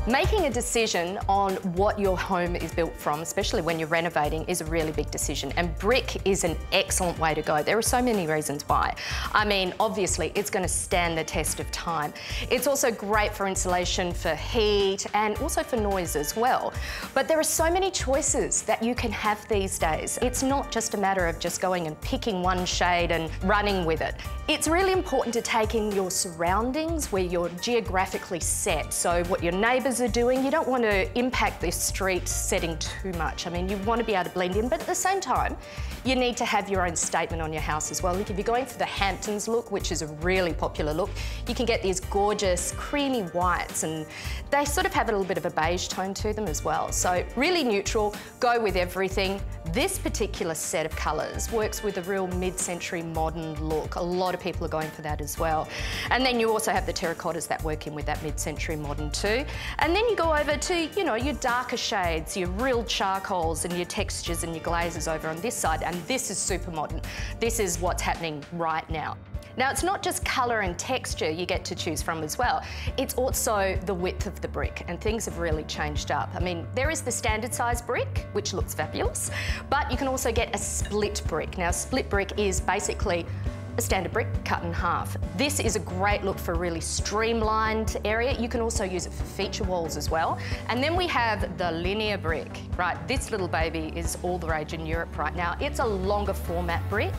Making a decision on what your home is built from, especially when you're renovating, is a really big decision, and brick is an excellent way to go. There are so many reasons why. I mean, obviously, it's going to stand the test of time. It's also great for insulation, for heat, and also for noise as well. But there are so many choices that you can have these days. It's not just a matter of just going and picking one shade and running with it. It's really important to take in your surroundings, where you're geographically set, so what your neighbours are doing. You don't want to impact the street setting too much. I mean, you want to be able to blend in, but at the same time, you need to have your own statement on your house as well. Like if you're going for the Hamptons look, which is a really popular look, you can get these gorgeous creamy whites, and they sort of have a little bit of a beige tone to them as well. So really neutral, go with everything. This particular set of colours works with a real mid-century modern look. A lot of people are going for that as well. And then you also have the terracottas that work in with that mid-century modern too. And then you go over to, you know, your darker shades, your real charcoals and your textures and your glazes over on this side. And this is super modern. This is what's happening right now. Now, it's not just colour and texture you get to choose from as well. It's also the width of the brick, and things have really changed up. I mean, there is the standard size brick, which looks fabulous, but you can also get a split brick. Now, split brick is basically a standard brick cut in half. This is a great look for a really streamlined area. You can also use it for feature walls as well. And then we have the linear brick, right? This little baby is all the rage in Europe right now. It's a longer format brick,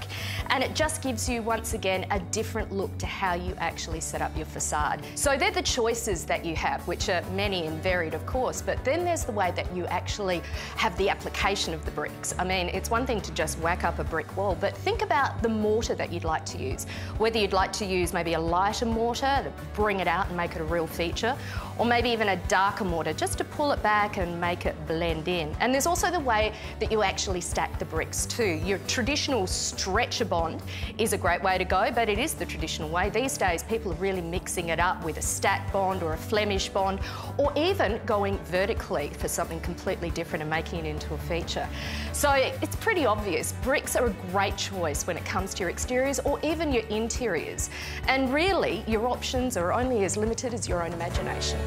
and it just gives you, once again, a different look to how you actually set up your facade. So they're the choices that you have, which are many and varied, of course, but then there's the way that you actually have the application of the bricks. I mean, it's one thing to just whack up a brick wall, but think about the mortar that you'd like to use. Whether you'd like to use maybe a lighter mortar to bring it out and make it a real feature, or maybe even a darker mortar just to pull it back and make it blend in. And there's also the way that you actually stack the bricks too. Your traditional stretcher bond is a great way to go, but it is the traditional way. These days, people are really mixing it up with a stack bond or a Flemish bond, or even going vertically for something completely different and making it into a feature. So it's pretty obvious. Bricks are a great choice when it comes to your exteriors or even your interiors. And really, your options are only as limited as your own imagination.